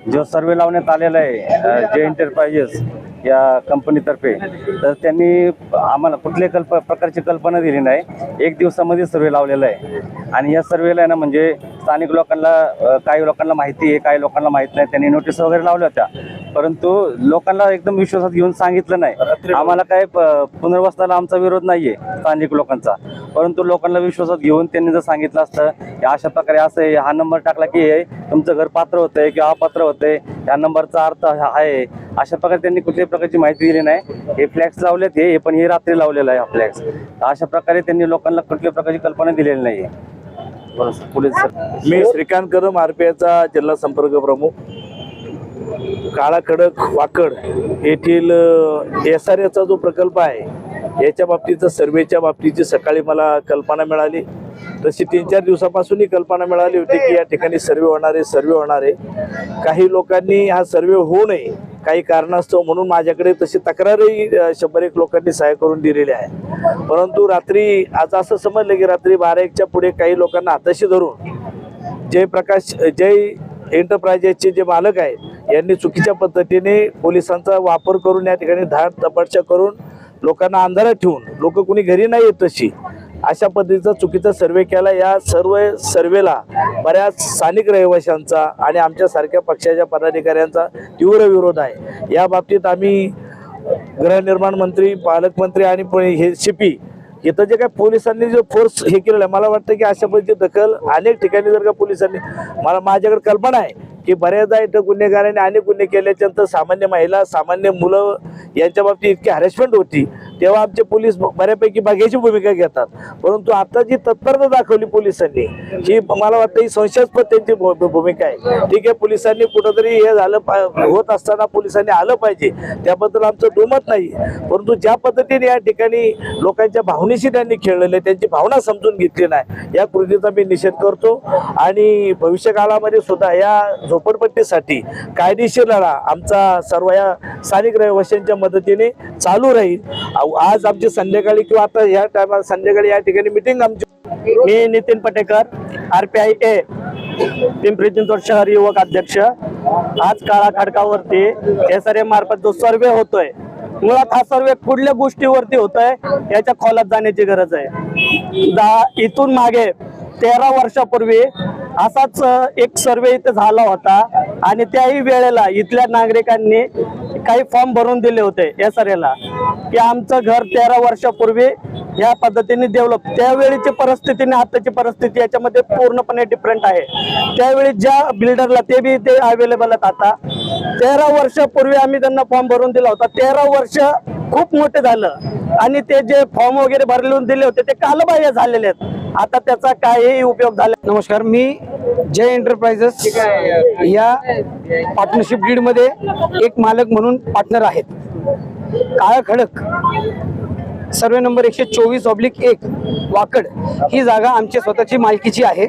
जो सर्वे लावण्यात आलेला आहे जे एंटरप्राइजेस या कंपनीतर्फे, तर त्यांनी आम्हाला कुठल्याही प्रकारची कल्पना दिली नाही। एक दिवसामध्ये सर्वे लावलेला आहे आणि या सर्वेला आहे ना म्हणजे स्थानिक लोकांना काही लोकांना माहिती आहे, काही लोकांना माहीत नाही। त्यांनी नोटीस वगैरे लावल्या होत्या, परंतु लोकांना एकदम विश्वासात घेऊन सांगितलं नाही। आम्हाला काय पुनर्वसनाला आमचा विरोध नाही आहे स्थानिक लोकांचा, परंतु लोकांना विश्वासात घेऊन त्यांनी जर सांगितलं असतं की अशा प्रकारे असं आहे, हा नंबर टाकला की हे तुमचं घर पात्र होतंय किंवा अपात्र होतंय, या नंबरचा अर्थ हा आहे, अशा प्रकारे त्यांनी कुठल्याही प्रकारची माहिती दिली नाही। हे फ्लॅक्स लावलेत हे पण हे रात्री लावलेलं आहे हा फ्लॅक्स। अशा प्रकारे त्यांनी लोकांना कुठल्याही प्रकारची कल्पना दिलेली नाही आहे। पोलीस सर, मी श्रीकांत कदम आरपीआयचा जिल्हा संपर्क प्रमुख। काळा खडक वाकड येथील SRAचा जो प्रकल्प आहे याच्या बाबतीत सर्वेच्या बाबतीची सकाळी मला कल्पना मिळाली। तशी 3-4 दिवसापासून ही कल्पना मिळाली होती की या ठिकाणी सर्वे होणार आहे। काही लोकांनी हा सर्वे होऊ नये काही कारणास्तव म्हणून माझ्याकडे तशी तक्रारही 100-1 लोकांनी सहाय्य करून दिलेली आहे। परंतु रात्री आज असं समजलं की रात्री 12-1च्या पुढे काही लोकांना हाताशी धरून जय एंटरप्राइजेसचे जे मालक आहेत यांनी चुकीच्या पद्धतीने पोलिसांचा वापर करून या ठिकाणी धाड तपडशा करून लोकांना अंधारात ठेवून, लोक कुणी घरी नाही येत तशी अशा पद्धतीचा चुकीचा सर्वे केला। या सर्व सर्वेला बऱ्याच स्थानिक रहिवाशांचा आणि आमच्यासारख्या पक्षाच्या पदाधिकाऱ्यांचा तीव्र विरोध आहे। या बाबतीत आम्ही गृहनिर्माण मंत्री, पालकमंत्री आणि हे CP इथं जे काय पोलिसांनी जो फोर्स हे केलेला आहे, मला वाटतं की अशा पद्धतीची दखल अनेक ठिकाणी जर का पोलिसांनी, माझ्याकडे कल्पना आहे की बऱ्याचदा इथं गुन्हेगारांनी अनेक गुन्हे केल्याच्यानंतर सामान्य महिला, सामान्य मुलं यांच्या बाबतीत इतकी हॅरेसमेंट होती, तेव्हा आमचे पोलीस बऱ्यापैकी बघायची भूमिका घेतात। परंतु आता जी तत्परता दाखवली पोलिसांनी ही मला वाटतं ही संशयास्पद त्यांची भूमिका आहे। ठीक आहे, पोलिसांनी कुठंतरी हे झालं होत असताना पोलिसांनी आलं पाहिजे, त्याबद्दल आमचं दुमत नाही। परंतु ज्या पद्धतीने या ठिकाणी लोकांच्या भावनेशी त्यांनी खेळलेले, त्यांची भावना समजून घेतली नाही, या कृतीचा मी निषेध करतो। आणि भविष्य काळामध्ये सुद्धा या झोपडपट्टीसाठी कायदेशीर लढा आमचा सर्व या स्थानिक रहिवाशांच्या मदतीने चालू राहील। आज आमची संध्याकाळी किंवा आता या टायमाला संध्याकाळी या ठिकाणी मीटिंग आमची। मी नितीन पटेकर, RPIA पिंपरी चिंचवड शहर युवक अध्यक्ष। आज काळा खडकावरती SRA मार्फत जो सर्वे होतोय, मुळात हा सर्वे कुठल्या गोष्टीवरती होतोय याच्या खोलात जाण्याची गरज आहे। इथून मागे 13 वर्षापूर्वी असाच एक सर्वे इथे झाला होता आणि त्याही वेळेला इथल्या नागरिकांनी काही फॉर्म भरून दिले होते SRAला की आमचं घर 13 वर्षापूर्वी या पद्धतीने डेव्हलप। त्यावेळीची परिस्थिती आणि आताची परिस्थिती याच्यामध्ये पूर्णपणे डिफरंट आहे। त्यावेळी ज्या बिल्डरला ते अवेलेबल आहेत, आता 13 वर्षापूर्वी आम्ही त्यांना फॉर्म भरून दिला होता। 13 वर्ष खूप मोठे झालं आणि ते जे फॉर्म वगैरे भरले दिले होते ते कालबाह्य झालेले आहेत, आता त्याचा काहीही उपयोग झाला। नमस्कार, मी जय एंटरप्राइजेस या पार्टनरशिप डीड मध्ये एक मालक म्हणून पार्टनर आहेत। काळा खडक सर्वे नंबर 124/1 वाकड ही जागा आमची स्वतःची मालकीची आहे।